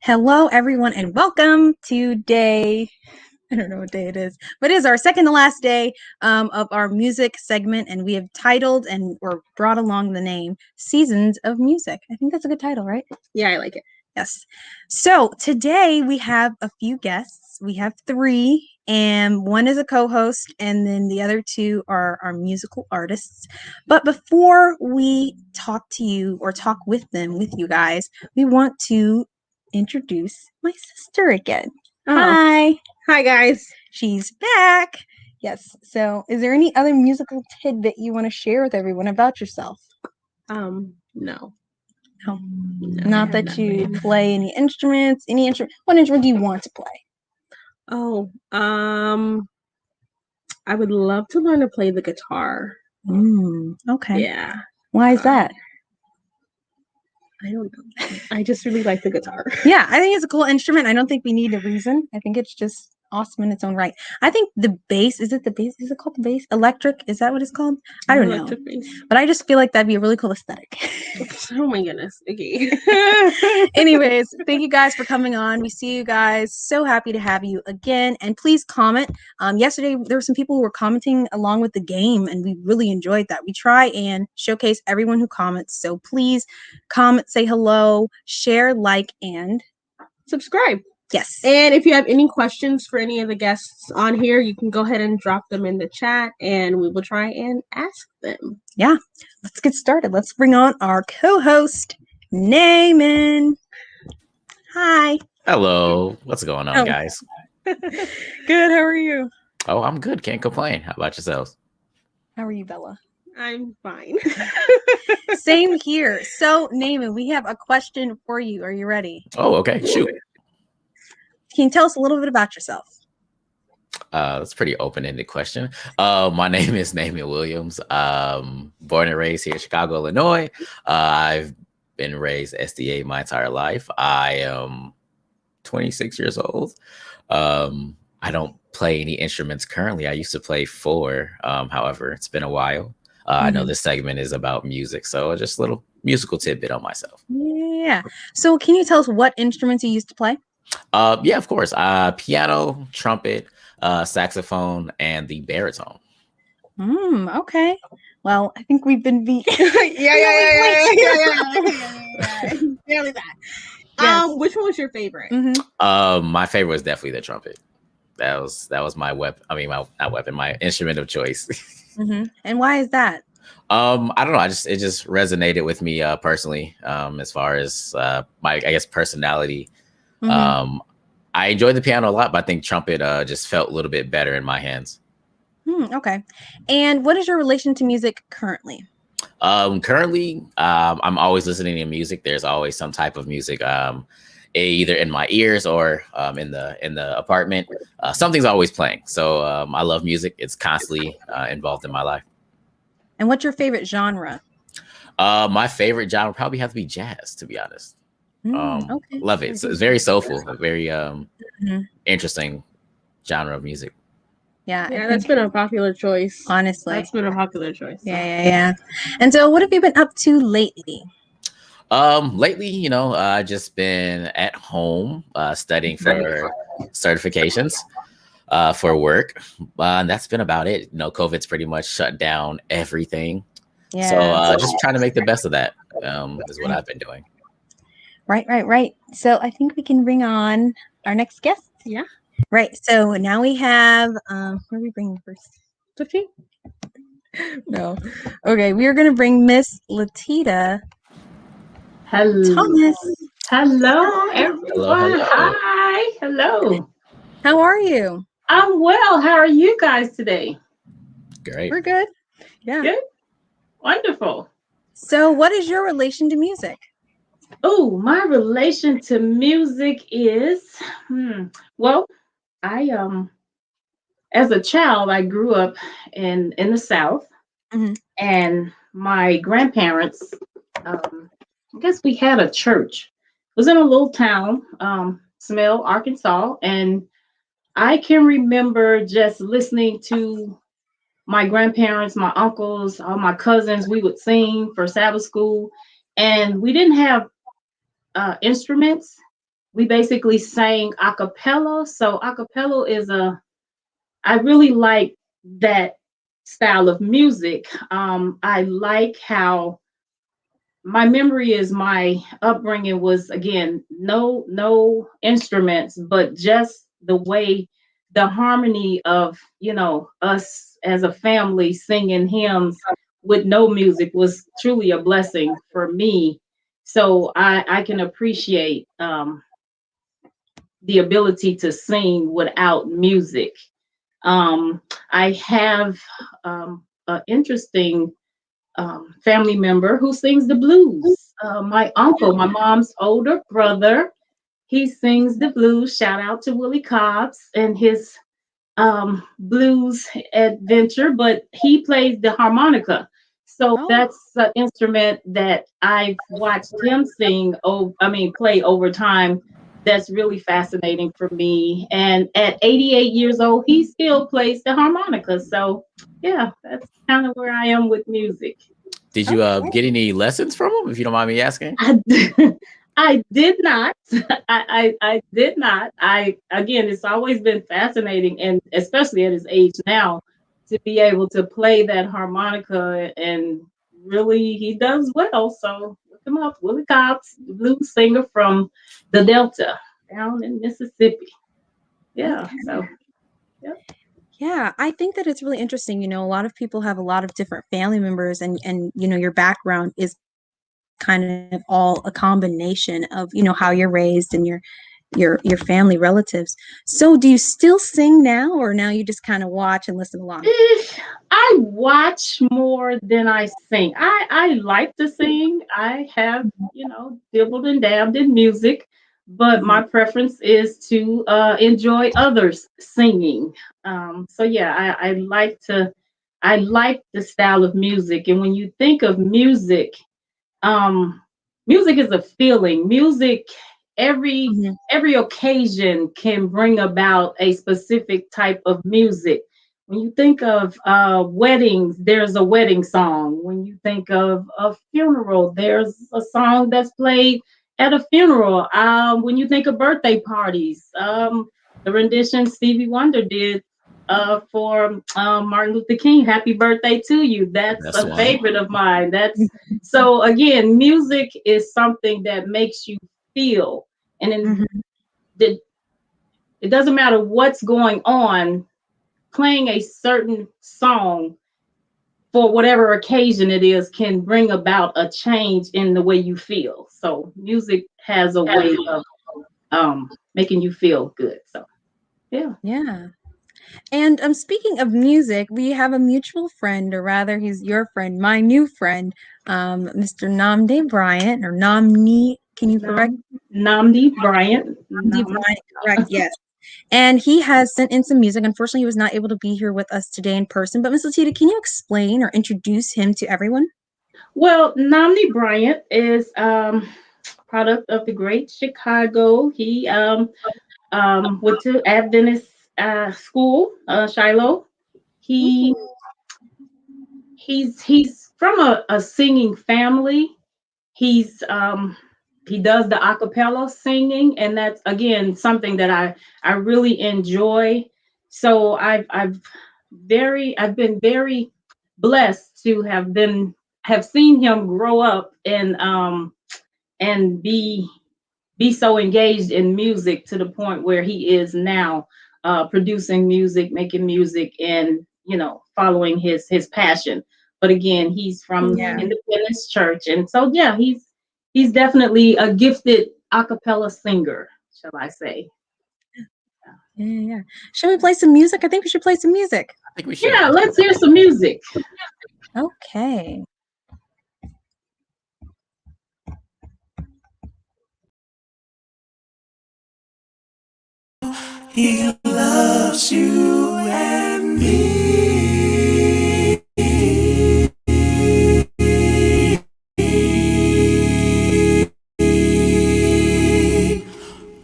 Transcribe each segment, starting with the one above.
Hello, everyone, and welcome to day. I don't know what day it is, but it is our second to last day of our music segment, and we have titled or brought along the name Seasons of Music. I think that's a good title, right? Yeah, I like it. Yes. So today we have a few guests. We have three, and one is a co-host, and then the other two are our musical artists. But before we talk to you or talk with you guys, we want to introduce my sister again. Oh. Hi, guys. She's back. Yes. So is there any other musical tidbit you want to share with everyone about yourself? No. No. Not that you play any instruments, What instrument do you want to play? Oh, I would love to learn to play the guitar. Okay. Yeah. Why is that? I don't know. I just really like the guitar. Yeah, I think it's a cool instrument. I don't think we need a reason. I think it's just awesome in its own right. I think the bass, is it called the bass? Electric? Is that what it's called? I don't know. Bass. But I just feel like that'd be a really cool aesthetic. Oh my goodness. Okay. Anyways, thank you guys for coming on. We see you guys. So happy to have you again. And please comment. Yesterday, there were some people who were commenting along with the game, and we really enjoyed that. We try and showcase everyone who comments. So please comment, say hello, share, like, and subscribe. Yes. And if you have any questions for any of the guests on here, you can go ahead and drop them in the chat and we will try and ask them. Yeah. Let's get started. Let's bring on our co-host, Naaman. Hi. Hello. What's going on, guys? Good. How are you? Oh, I'm good. Can't complain. How about yourselves? How are you, Bella? I'm fine. Same here. So, Naaman, we have a question for you. Are you ready? Oh, okay. Shoot. Can you tell us a little bit about yourself? That's a pretty open-ended question. My name is Naaman Williams. Born and raised here in Chicago, Illinois. I've been raised SDA my entire life. I am 26 years old. I don't play any instruments currently. I used to play four. However, it's been a while. I know this segment is about music, so just a little musical tidbit on myself. Yeah. So can you tell us what instruments you used to play? Yeah, of course. Piano, trumpet, saxophone, and the baritone. Okay. Well, I think we've been beat. Yeah. Nearly that. Yes. Which one was your favorite? My favorite was definitely the trumpet. That was my weapon. I mean, my instrument of choice. And why is that? I don't know. It just resonated with me personally. As far as my personality. I enjoyed the piano a lot, but I think trumpet just felt a little bit better in my hands. Okay. And what is your relation to music currently? Currently, I'm always listening to music. There's always some type of music, either in my ears or in the apartment. Something's always playing. So I love music. It's constantly involved in my life. And what's your favorite genre? My favorite genre would probably have to be jazz, to be honest. Okay. Love it. It's very soulful, a very interesting genre of music. Yeah, that's been a popular choice. Honestly, that's been a popular choice. Yeah. And so, what have you been up to lately? Lately, I've just been at home studying for certifications for work. And that's been about it. COVID's pretty much shut down everything. Yeah. So just trying to make the best of that is what I've been doing. Right. So I think we can bring on our next guest. Yeah. Right. So now we have, where are we bringing first? 15? No. Okay. We are going to bring Miss Latita. Hello. Thomas. Hello, everyone. Hello. Hi. Hello. How are you? I'm well. How are you guys today? Great. We're good. Yeah. Good. Wonderful. So what is your relation to music? Oh, my relation to music is, well, I as a child, I grew up in the South, and my grandparents, I guess we had a church. It was in a little town, Smell, Arkansas, and I can remember just listening to my grandparents, my uncles, all my cousins. We would sing for Sabbath school, and we didn't have instruments. we basically sang a cappella. So a cappella is I really like that style of music. I like how my memory is my upbringing was again no instruments, but just the way the harmony of us as a family singing hymns with no music was truly a blessing for me. So I can appreciate the ability to sing without music. um, I have an interesting family member who sings the blues. My uncle, my mom's older brother, he sings the blues. Shout out to Willie Cobbs and his blues adventure, but he plays the harmonica. So Oh, that's an instrument that I've watched him sing. Oh, I mean, play over time. That's really fascinating for me. And at 88 years old, he still plays the harmonica. So, yeah, that's kind of where I am with music. Did you okay. get any lessons from him, if you don't mind me asking? I, I did not. I did not. I again, it's always been fascinating, and especially at his age now, to be able to play that harmonica and really he does well. So look him up, Willie Cobbs, the blues singer from the Delta down in Mississippi. Yeah. Okay. So yeah. Yeah, I think that it's really interesting. A lot of people have a lot of different family members, and your background is kind of all a combination of how you're raised and your family relatives. So, do you still sing now, or now you just kind of watch and listen along? I watch more than I sing. I like to sing. I have, dibbled and dabbed in music, but Mhm. my preference is to enjoy others singing. So yeah, I like the style of music. And when you think of music, um, music is a feeling. Music, every Mhm. every occasion can bring about a specific type of music. When you think of weddings, there's a wedding song. When you think of a funeral, there's a song that's played at a funeral. When you think of birthday parties, the rendition Stevie Wonder did for Martin Luther King, "Happy Birthday to You." That's That's a one. favorite of mine. That's so again, music is something that makes you feel, and then Mhm. it doesn't matter what's going on. Playing a certain song for whatever occasion it is can bring about a change in the way you feel. So music has a way of making you feel good. So yeah. Yeah. And speaking of music, we have a mutual friend, or rather, he's your friend, my new friend, Mr. Namde Bryant, or Namni. Can you correct Namdi Bryant. Namdi Bryant? Correct. Yes. And he has sent in some music. Unfortunately, he was not able to be here with us today in person. But Miss Latita, can you explain or introduce him to everyone? Well, Namdi Bryant is product of the great Chicago. He went to Adventist school, Shiloh. He Ooh. he's from a singing family. He's he does the a cappella singing, and that's again something that I really enjoy. So I've been very blessed to have seen him grow up and be so engaged in music to the point where he is now producing music, making music, and following his passion. But again, he's from Yeah. Independence Church, and so yeah, he's definitely a gifted a cappella singer, shall I say? Yeah. Yeah. Should we play some music? I think we should play some music. I think we should. Yeah, let's hear some music. Okay. He loves you and me.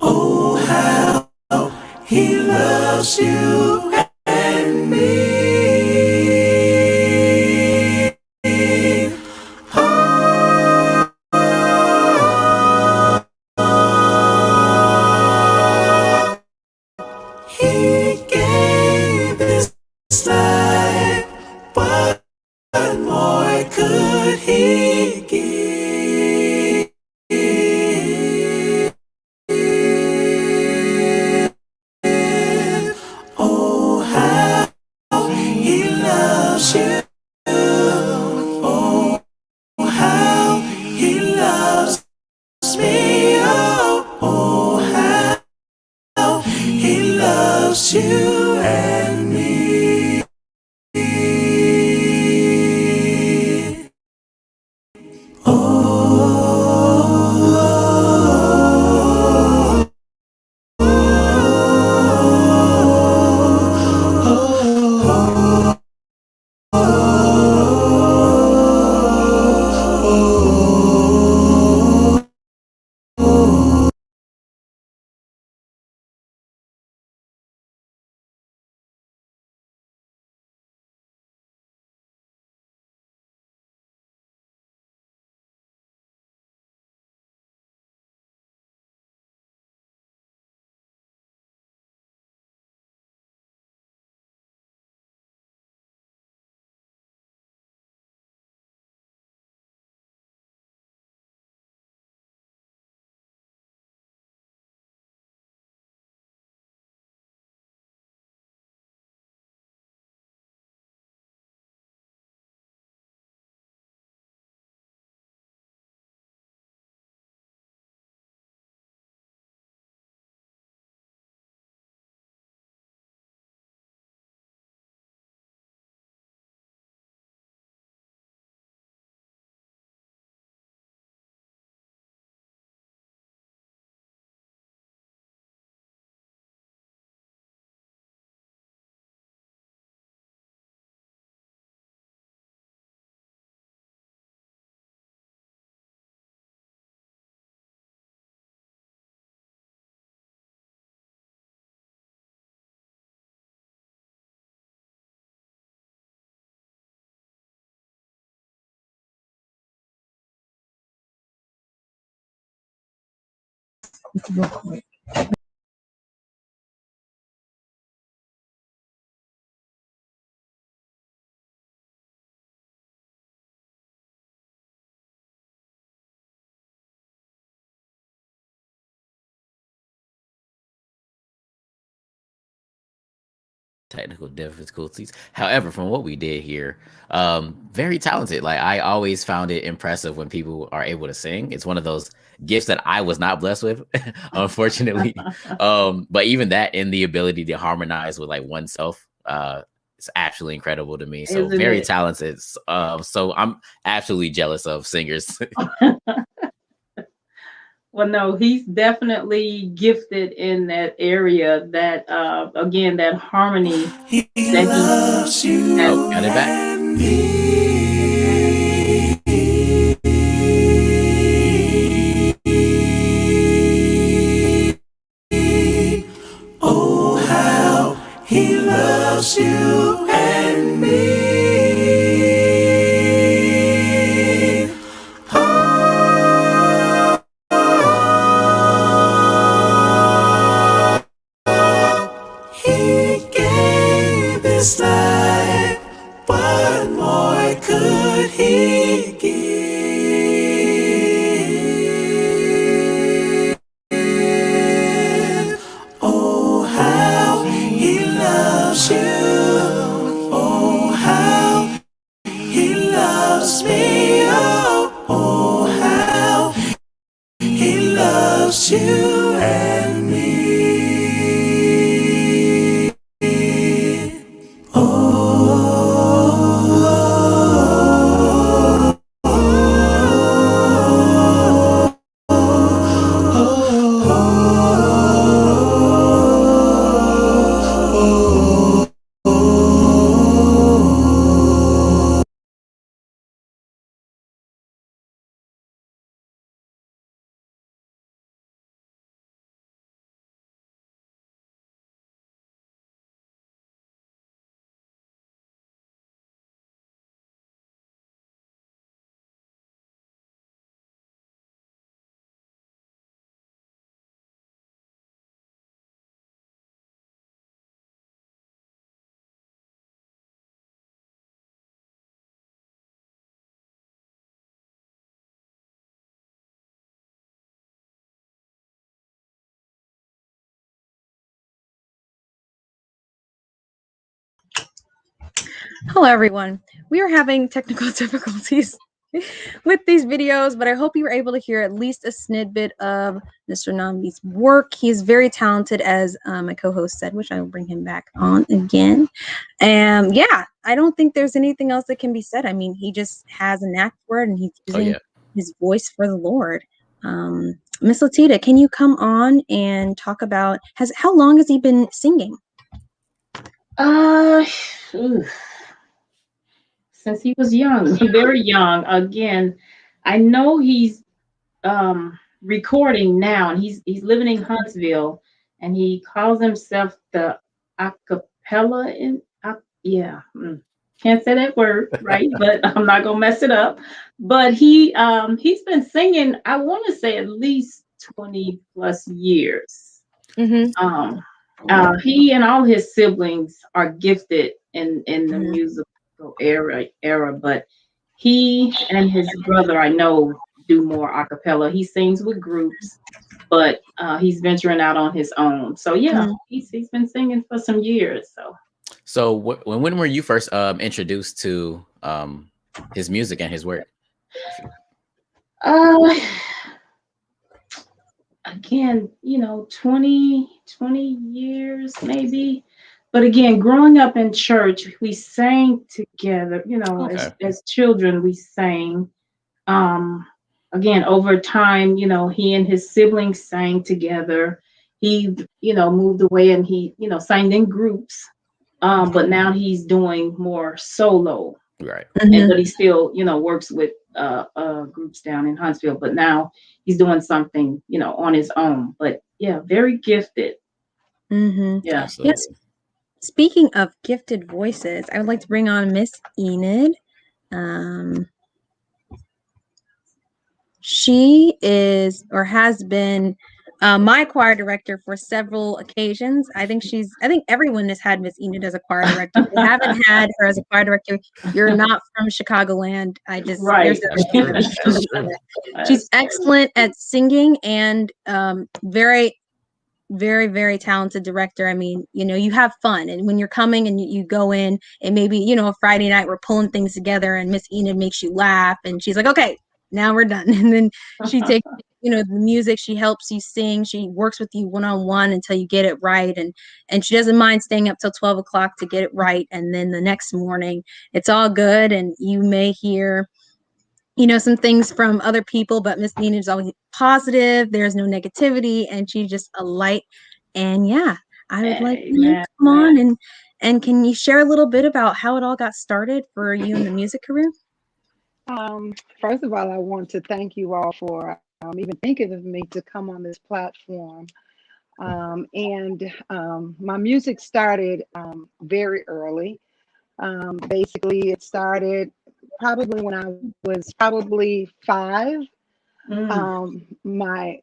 Oh, how he loves you and me. Oh, loves you and me. Technical difficulties. However, from what we did here, very talented. Like I always found it impressive when people are able to sing. It's one of those gifts that I was not blessed with, unfortunately. But even that and the ability to harmonize with like oneself, it's absolutely incredible to me. So Isn't very it? talented. So I'm absolutely jealous of singers. Well, no, he's definitely gifted in that area. That again, that harmony He that loves you Oh, got it back. and me. Oh, how he loves you and me. He gave his life. What more could he give? Oh, how he loves you. Oh, how he loves me. Oh, how he loves you and me. Hello, everyone. We are having technical difficulties. with these videos, but I hope you were able to hear at least a snippet of Mr. Nambi's work. He is very talented, as my co-host said, which I will bring him back on again. And yeah, I don't think there's anything else that can be said. I mean, he just has a knack for it, and he's using his voice for the Lord. Miss Latita, can you come on and talk about how long has he been singing? Since he was young, very young. Again, I know he's recording now, and he's living in Huntsville, and he calls himself the acapella can't say that word right, but I'm not gonna mess it up. But he's been singing, I want to say, at least 20 plus years. Mm-hmm. He and all his siblings are gifted in the musical era, but he and his brother, I know, do more a cappella. He sings with groups, but he's venturing out on his own. So yeah, he's been singing for some years. So when were you first introduced to his music and his work? Again, 20 years maybe. But again, growing up in church, we sang together, as children, we sang. Again, over time, he and his siblings sang together. He, moved away and he, sang in groups. But now he's doing more solo. Right. But he still, works with groups down in Huntsville. But now he's doing something, on his own. But yeah, very gifted. Mm-hmm. Yeah. Absolutely. Yes. Speaking of gifted voices, I would like to bring on Miss Enid. She is or has been my choir director for several occasions. I think everyone has had Miss Enid as a choir director. If you haven't had her as a choir director, you're not from Chicagoland. She's excellent at singing and very, very, very talented director. I mean, you have fun, and when you're coming and you go in, and maybe a Friday night we're pulling things together, and Miss Enid makes you laugh, and she's like, "Okay, now we're done." And then she takes the music, she helps you sing, she works with you one-on-one until you get it right, and she doesn't mind staying up till 12 o'clock to get it right. And then the next morning it's all good, and you may hear some things from other people, but Miss Nina is always positive. There's no negativity, and she's just a light. And yeah, I would like you to come on and can you share a little bit about how it all got started for you in the music career? First of all, I want to thank you all for even thinking of me to come on this platform. My music started very early. Basically, it started probably when I was probably 5. My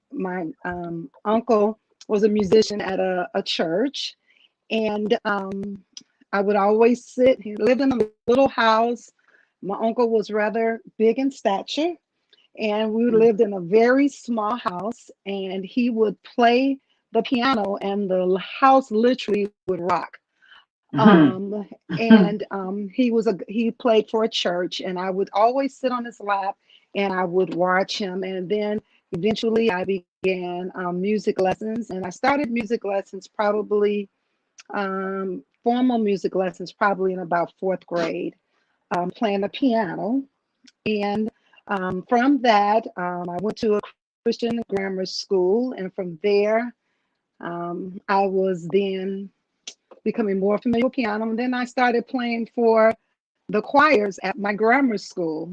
uncle was a musician at a church, and I would always sit. He lived in a little house. My uncle was rather big in stature, and we lived in a very small house, and he would play the piano, and the house literally would rock. He played for a church, and I would always sit on his lap and I would watch him. And then eventually I began music lessons, and I started music lessons probably formal music lessons probably in about 4th grade, playing the piano. And from that, I went to a Christian grammar school, and from there I was then becoming more familiar with piano. And then I started playing for the choirs at my grammar school,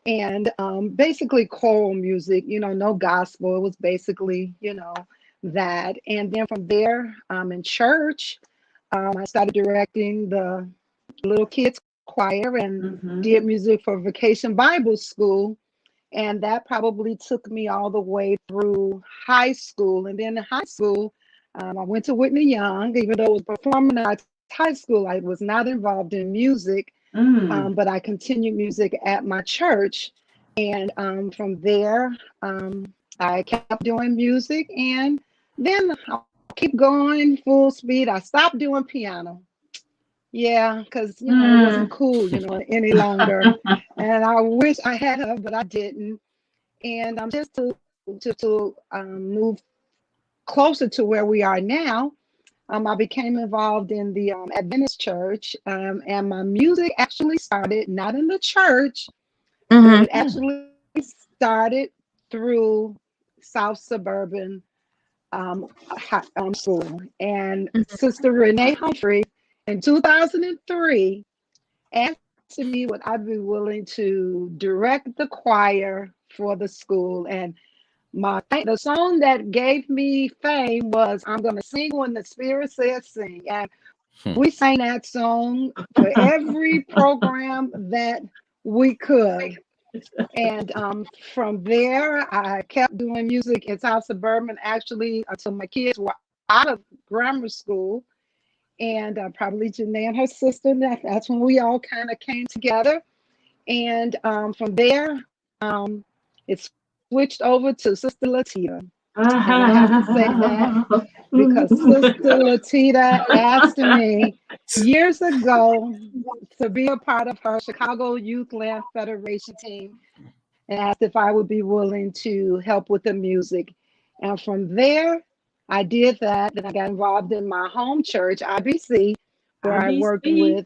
and basically choral music, no gospel. It was basically, that. And then from there, in church, I started directing the little kids choir and did music for Vacation Bible School. And that probably took me all the way through high school. And then in high school, I went to Whitney Young. Even though it was performing arts high school, I was not involved in music, but I continued music at my church. And from there, I kept doing music, and then I'll keep going full speed. I stopped doing piano. Yeah, because it wasn't cool, any longer. And I wish I had her, but I didn't. And just to move closer to where we are now, I became involved in the Adventist church, and my music actually started not in the church, but Mhm. it actually started through South Suburban school. And Mhm. Sister Renee Humphrey in 2003 asked me would I be willing to direct the choir for the school. And the song that gave me fame was "I'm Gonna Sing When the Spirit Says Sing," and Hmm. we sang that song for every program that we could. And from there, I kept doing music in South Suburban actually until my kids were out of grammar school. And probably Janae and her sister, that's when we all kind of came together. And from there, it switched over to Sister Latita. And I have to say that because Sister Latita asked me years ago to be a part of her Chicago Youth Land Federation team and asked if I would be willing to help with the music. And from there, I did that. Then I got involved in my home church, IBC, where I worked with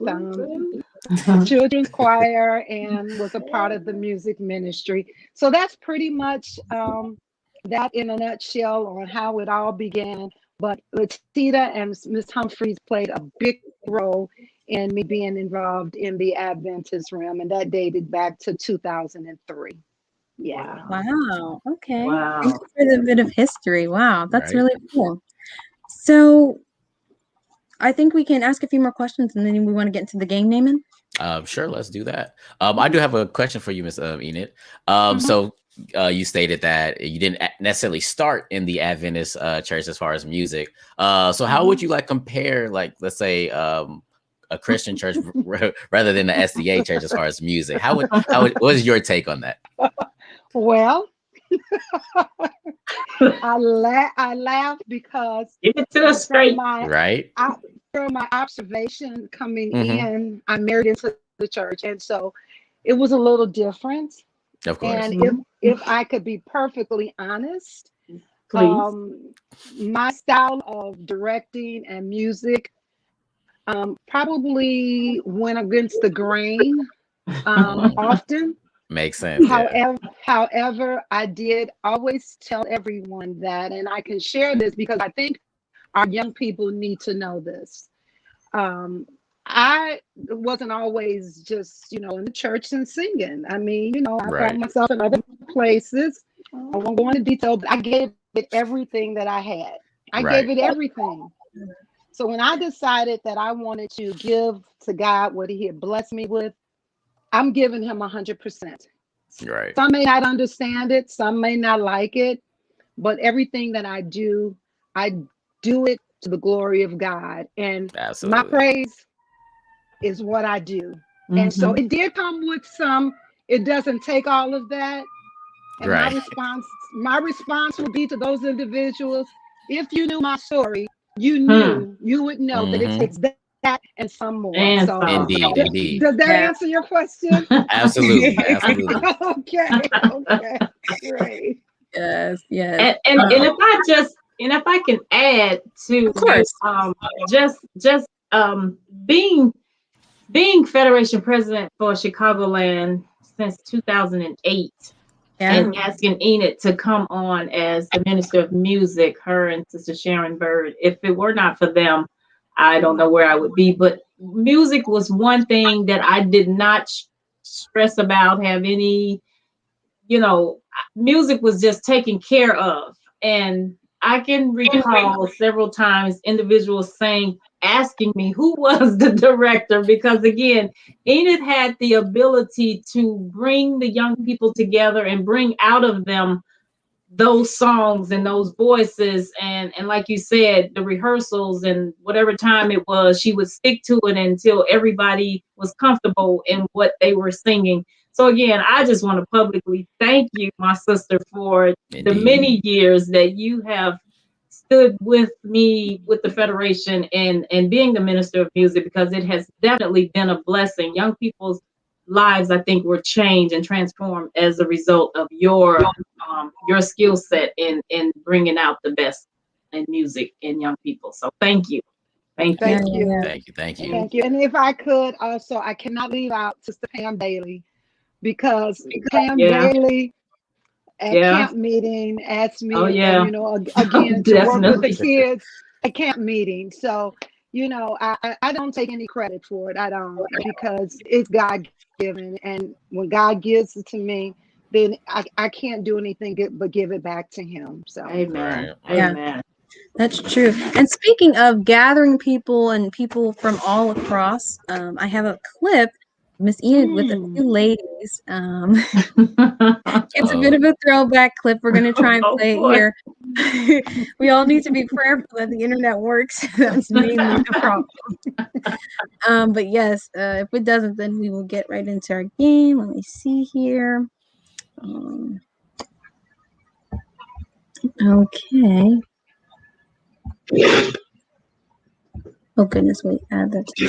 children's choir and was a part of the music ministry. So that's pretty much that in a nutshell on how it all began. But Latita and Miss Humphreys played a big role in me being involved in the Adventist realm, and that dated back to 2003. Yeah. Wow. Okay. Wow. Thank you for the bit of history. Wow, that's Right. really cool. So I think we can ask a few more questions, and then we want to get into the game naming. Sure, let's do that. I do have a question for you, Miss Enid. Mm-hmm. So you stated that you didn't necessarily start in the Adventist church as far as music. So how would you like compare, like, let's say, a Christian church rather than the SDA church as far as music? What is your take on that? Well, I laugh because Give it to us straight. Right. From my observation coming Mhm. in, I married into the church, and so it was a little different. Of course. And if I could be perfectly honest, Please. my style of directing and music probably went against the grain often. Makes sense. Yeah. However, I did always tell everyone that, and I can share this because I think our young people need to know this. I wasn't always just, in the church and singing. I mean, I Right. found myself in other places. I won't go into detail, but I gave it everything that I had. I Right. gave it everything. So when I decided that I wanted to give to God what He had blessed me with, I'm giving Him 100%. Right. Some may not understand it, some may not like it, but everything that I do it to the glory of God. And Absolutely. my praise is what I do. And so it did come with some, it doesn't take all of that. And Right. my response would be to those individuals, if you knew my story, you would know that it Mhm. takes that and some more. And So some. Indeed. does that Yeah. answer your question? Absolutely. Absolutely. Okay, great. Yes. Yes. And if I can add to Of course. just being Federation president for Chicagoland since 2008 Yeah. and asking Enid to come on as the Minister of Music, her and Sister Sharon Bird. If it were not for them, I don't know where I would be. But music was one thing that I did not stress about, have any, music was just taken care of. And I can recall several times individuals asking me who was the director, because again, Enid had the ability to bring the young people together and bring out of them those songs and those voices. And like you said, the rehearsals and whatever time it was, she would stick to it until everybody was comfortable in what they were singing. So again, I just want to publicly thank you, my sister, for the Indeed. many years that you have stood with me with the Federation and being the Minister of Music, because it has definitely been a blessing. Young people's lives, I think, were changed and transformed as a result of your skill set in bringing out the best in music in young people. So thank you. Thank you. Thank you. Thank you. Thank you. Thank you. And if I could also, I cannot leave out Sister Pam Bailey, because Pam Bailey at camp meeting asked me, again, to work with the kids at camp meeting. So, I don't take any credit for it. I don't, because it's God given. And when God gives it to me, then I can't do anything but give it back to him. So, amen. Right. Amen. That's true. And speaking of gathering people and people from all across, I have a clip, Miss Enid, with a few ladies. It's a bit of a throwback clip. We're going to try and play it here. We all need to be prayerful that the internet works. That's mainly the problem. But yes, if it doesn't, then we will get right into our game. Let me see here. Okay. Oh goodness, wait, add that to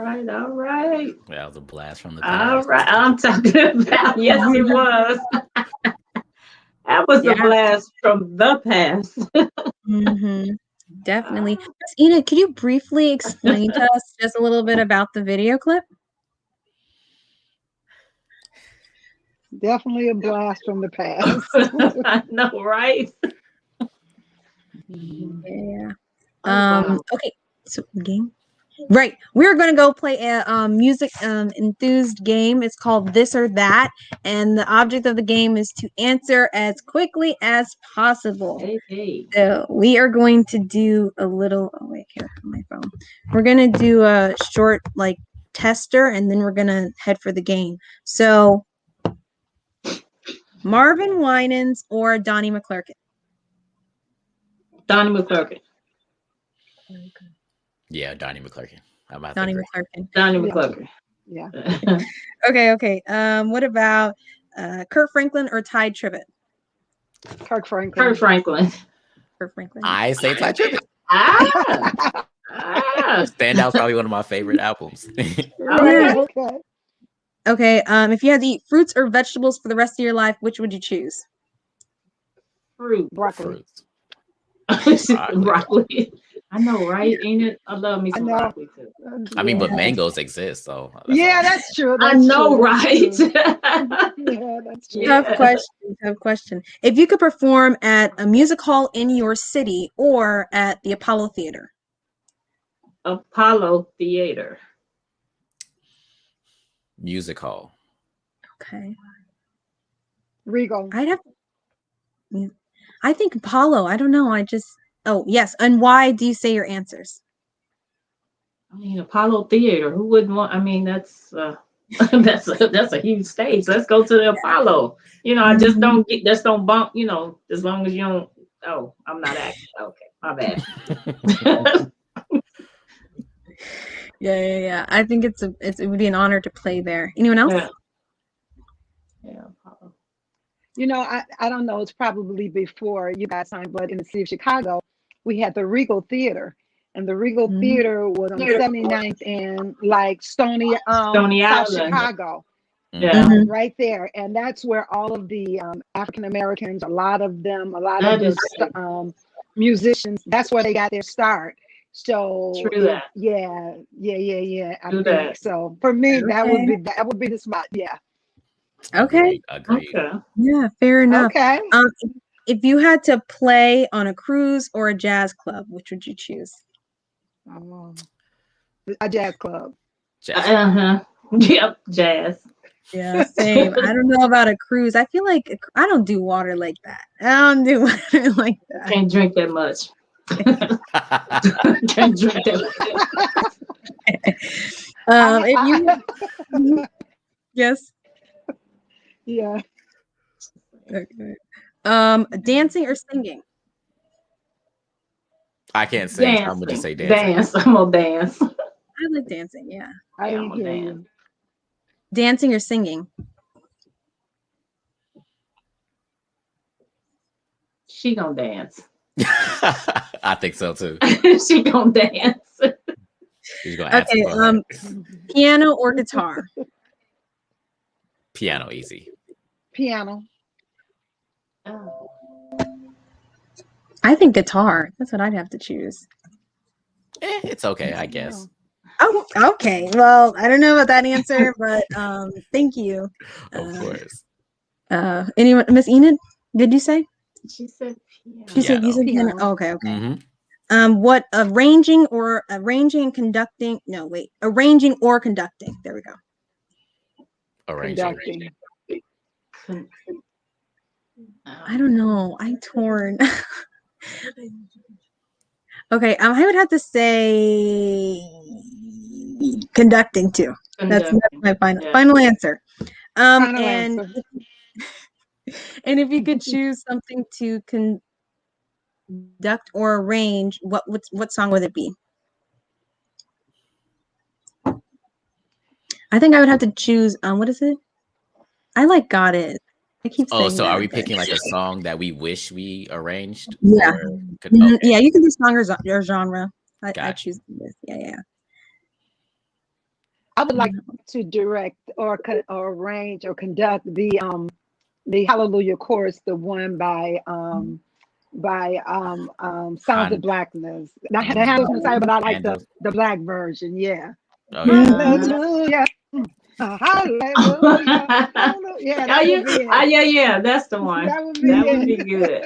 right, all right. That was a blast from the All past. right. I'm talking about, yes, it was. That was a Yeah. blast from the past. Mm-hmm. Definitely. Miss Enid, could you briefly explain to us just a little bit about the video clip? Definitely a blast from the past. I know, right? Yeah. Oh, wow. Okay. So game. Right. We're gonna go play a music enthused game. It's called This or That, and the object of the game is to answer as quickly as possible. Hey. So we are going to do a little. Oh wait, here on my phone. We're gonna do a short like tester, and then we're gonna head for the game. So Marvin Winans or Donnie McClurkin? Donnie McClurkin. Yeah, Donnie McClurkin. I'm out Donnie there. McClurkin. Donnie Yeah. McClurkin. Yeah. Okay. What about Kurt Franklin or Ty Tribbett? Kirk Franklin. Kurt Franklin. Kurt Franklin. I say Ty Tribbett. Ah. Standout's probably one of my favorite albums. Yeah. Okay. Okay. If you had to eat fruits or vegetables for the rest of your life, which would you choose? Fruit. Broccoli. Fruits. Broccoli. I know, right? Ain't it? I love me some know. broccoli too. I mean, but Yeah. mangoes exist, so that's Yeah, all. that's true. I That's know, true, right? that's true. Yeah, that's true. Yeah. Tough question. If you could perform at a music hall in your city or at the Apollo Theater. Apollo Theater. Music hall. Okay. Regal. I think Apollo. I don't know. Oh, yes. And why do you say your answers? I mean, Apollo Theater. Who wouldn't want? I mean, that's that's a huge stage. Let's go to the Apollo. You know, I just don't bump. You know, as long as you don't. Oh, I'm not acting. Okay, my bad. Yeah. I think it would be an honor to play there. Anyone else? Yeah, Apollo. You know, I don't know, it's probably before you guys signed, but in the city of Chicago, we had the Regal Theater. And the Regal Mhm. Theater was on 79th and like Stony Stony South Island. Chicago, Yeah. Mhm. right there. And that's where all of the African Americans, a lot of That the is musicians, that's where they got their start. So True that. yeah. I True think that. so. For me, that Okay. would be the spot. Yeah. Okay. Agreed. Okay. Yeah, fair enough. Okay. If you had to play on a cruise or a jazz club, which would you choose? A jazz club. Jazz. Yep. Jazz. Yeah, same. I don't know about a cruise. I feel like I don't do water like that. I don't do water like that. Can't drink that much. Can't drink that much. If you yes. Yeah. Okay. Dancing or singing? I can't sing. So I'm gonna just say dancing. Dance. I'm gonna dance. I like dancing. Yeah. I Yeah, didn't I'm hear a you. Dancing or singing? She gonna dance. I think so too. She gonna dance. She's gonna ask Okay. about that. Piano or guitar? Piano, easy. Piano. Oh. I think guitar. That's what I'd have to choose. It's okay, I guess. Oh, okay. Well, I don't know about that answer, but thank you. Of course. Anyone, Miss Enid? Did you say? She said piano. She said you said piano. Piano. Oh, okay. Mhm. What arranging and conducting? No, wait. Arranging or conducting. There we go. Arranging. Conducting. I don't know. I'm torn. Okay, I would have to say conducting too. That's my final answer. Final And answer. and if you could choose something to conduct or arrange, what song would it be? I think I would have to choose. What is it? I like Got It. I keep saying. Oh, so are we but- picking like a song that we wish we arranged? Yeah. Or could, Mhm. okay. Yeah, you can do song or genre. I Gotcha. choose this. Yeah. I would like to direct or arrange or conduct the Hallelujah chorus, the one by Sounds Han- of Blackness. Not the Handel's Messiah, but I like Handles. the black version. Yeah. Oh yeah. Hallelujah. Hallelujah. Hallelujah. Yeah, Oh, that yeah. would be Oh, it. yeah. That's the one. That would be That would it. be good.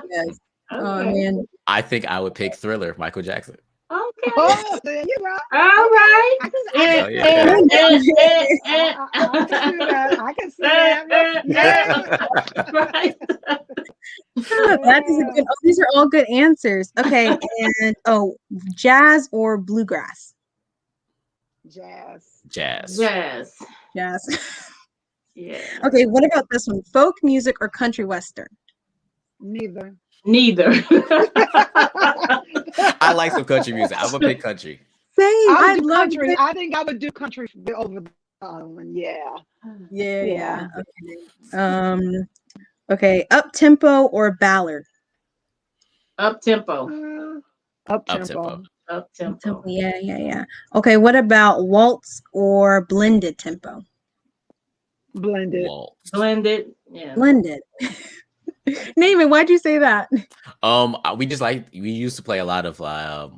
Yes. Oh Okay. man. I think I would pick Thriller, Michael Jackson. Okay. Oh, there you go. All right. I Oh, yeah. can do that. I can see that. Yeah. Right. That is a good. Oh, these are all good answers. Okay, and jazz or bluegrass? Jazz. Jazz. Yes. Jazz. Yeah. Okay, what about this one? Folk music or country western? Neither. Neither. I like some country music. I'm gonna pick country. Same. I I would do love country. it. I think I would do country over the other one. Yeah. Yeah. Okay. Okay. Up tempo or ballad? Up tempo. Up Up-tempo. tempo. Up tempo. Yeah. Okay. What about waltz or blended tempo? Blended. Waltz. Blended. Yeah. Blended. Name it. Why'd you say that? We used to play a lot of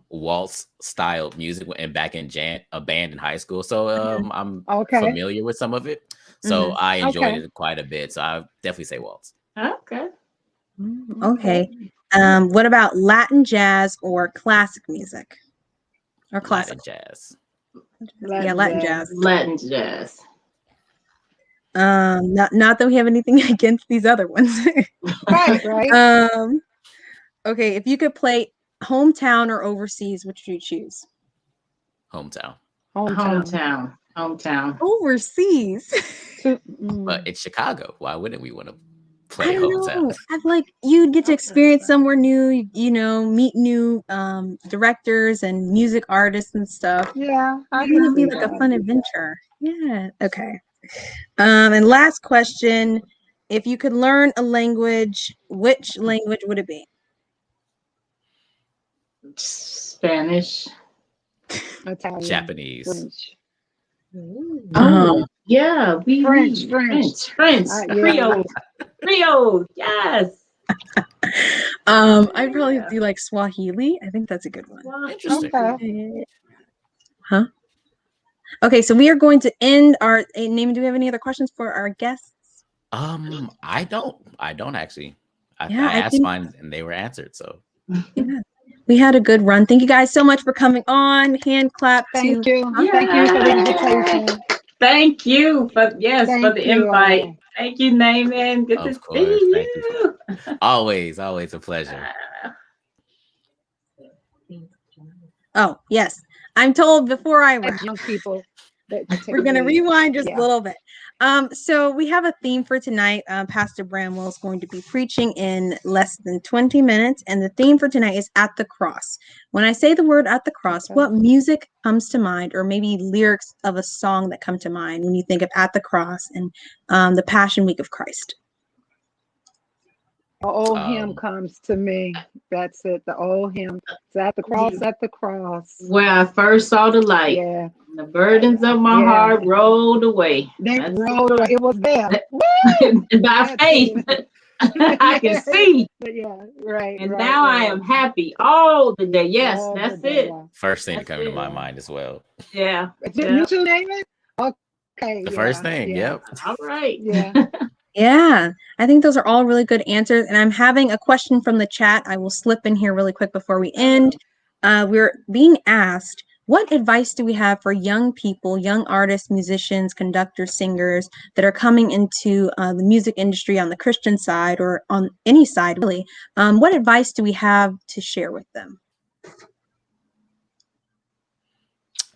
waltz style music back in a band in high school. So I'm Okay. familiar with some of it. So I enjoyed it quite a bit. So I definitely say waltz. Okay. Okay. What about Latin jazz or classic music? Or classic? Latin jazz. Yeah, Latin jazz. Latin jazz. Not that we have anything against these other ones. Right. Okay, if you could play hometown or overseas, which would you choose? Hometown. Hometown. Hometown. Overseas. But it's Chicago. Why wouldn't we want to I play don't hometown? know. I like you'd get to experience somewhere new, meet new directors and music artists and stuff. Yeah. I It would can be see like a that. fun adventure. Yeah. Okay. And last question. If you could learn a language, which language would it be? Spanish. Italian. Japanese. French. Oh, yeah. French. French. Yeah. Creole. Yes. I'd probably do like Swahili. I think that's a good one. Interesting. Okay. Huh? Okay, so we are going to end our name. Do we have any other questions for our guests? I don't actually. I asked think- mine and they were answered. So Yeah. We had a good run. Thank you guys so much for coming on. Hand clap. Thank to you. Thank you for the invitation. Thank you for Thank the you invite. all. Thank you, Naaman. Good to Of see course. Thank you. always a pleasure. Oh, yes. I'm told before I As wrap. young people. We're going to rewind just Yeah. a little bit. So we have a theme for tonight. Pastor Bramwell is going to be preaching in less than 20 minutes. And the theme for tonight is At the Cross. When I say the word at the cross, Okay. what music comes to mind, or maybe lyrics of a song that come to mind when you think of At the Cross and the Passion Week of Christ? The old hymn comes to me. That's it. The old hymn. It's at the cross, at the cross. Where I first saw the light, Yeah. the burdens of my Yeah. heart rolled away. They That's rolled away. It was there. Woo! And by That's faith, I can see. Yeah, right. And right, now I right. am happy all the day. Yes, All that's the day, it. yeah. First thing to That's come to it. my mind as well. Yeah. You too, David? Okay. The yeah, first thing. yeah, Yep. All right. Yeah. Yeah, I think those are all really good answers. And I'm having a question from the chat. I will slip in here really quick before we end. We're being asked, what advice do we have for young people, young artists, musicians, conductors, singers that are coming into the music industry on the Christian side or on any side, really? What advice do we have to share with them?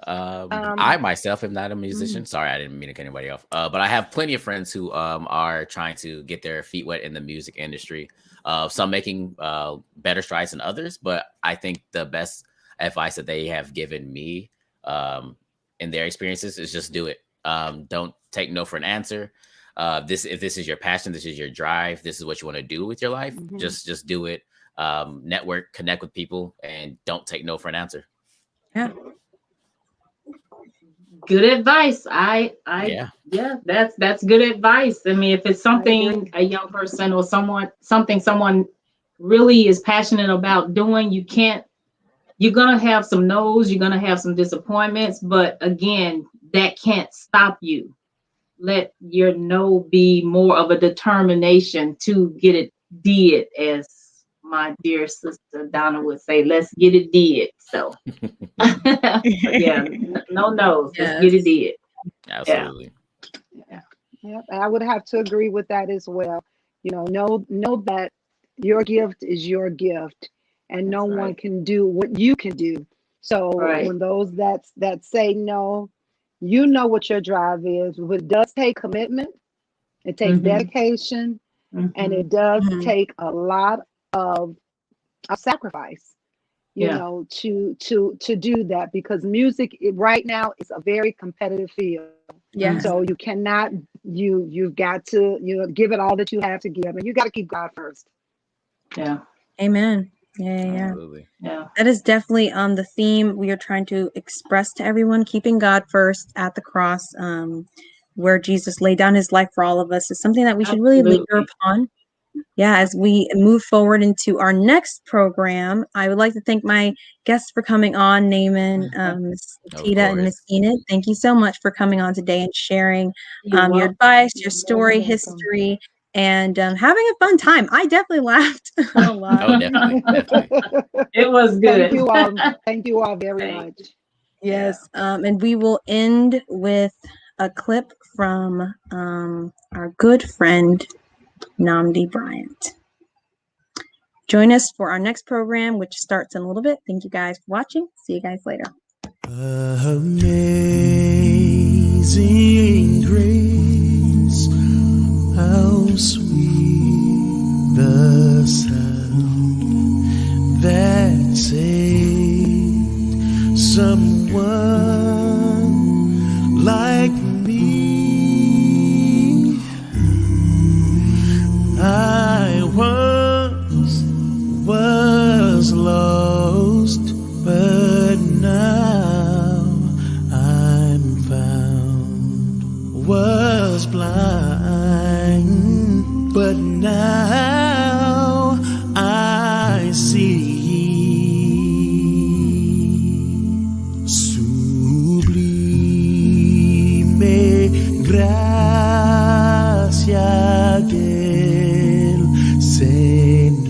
I myself am not a musician. Sorry, I didn't mean to cut anybody off. But I have plenty of friends who are trying to get their feet wet in the music industry. Some making better strides than others. But I think the best advice that they have given me in their experiences is just do it. Don't take no for an answer. If this is your passion, this is your drive, this is what you want to do with your life. Mhm. Just do it. Network, connect with people, and don't take no for an answer. Yeah. good advice. Yeah. Yeah, that's good advice. I mean, if it's something a young person or someone really is passionate about doing, you're gonna have some no's, you're gonna have some disappointments, but again, that can't stop you. Let your no be more of a determination to get it did, as my dear sister Donna would say, let's get it did. So yeah, no no's, let's get it did. Absolutely. Yeah, I would have to agree with that as well. Know that your gift is your gift, and no That's one right. can do what you can do. So Right. when those that say no, you know what your drive is. But it does take commitment, it takes Mhm. dedication, and Mhm. it does Mhm. take a lot of sacrifice. Yeah. To do that, because music right now is a very competitive field. Yes. So you cannot, you've got to, give it all that you have to give, and you got to keep God first. Yeah. Amen. Yeah. Absolutely. Yeah. That is definitely the theme we are trying to express to everyone. Keeping God first at the cross, where Jesus laid down his life for all of us, is something that we should really linger Absolutely. upon. Yeah, as we move forward into our next program, I would like to thank my guests for coming on, Naaman, Ms. Of Tita, and Ms. course. Enid. Thank you so much for coming on today and sharing You're your welcome. advice, your You're story, welcome. history, and having a fun time. I definitely laughed a lot. Oh, definitely. Definitely. It was good. Thank you all very Thank- much. Yes, and we will end with a clip from our good friend Namdi Bryant. Join us for our next program, which starts in a little bit. Thank you guys for watching. See you guys later. Amazing grace, how sweet the sound that saved someone like me. I was lost, but now I'm found. Was blind, but now I see. Sublime gracia del Señor,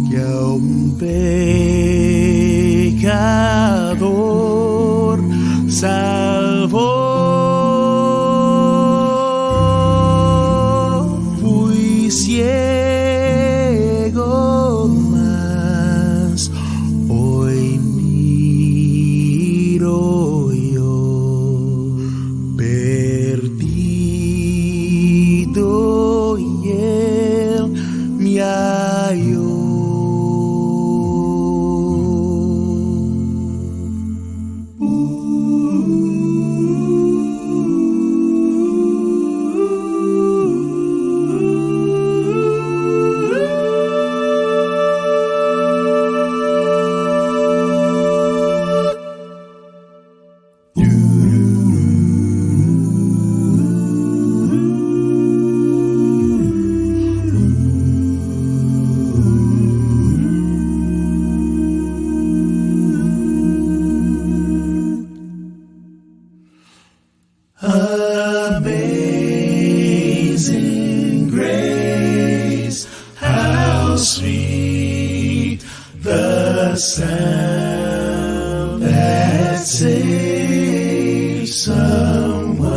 que a un pecador salvó. Fui ciego, mas hoy miro yo, perdido, y él me halló. Amazing grace, how sweet the sound that saves someone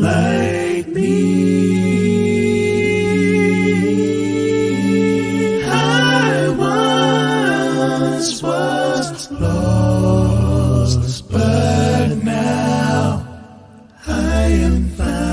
like me. I once was lost, but now I am found.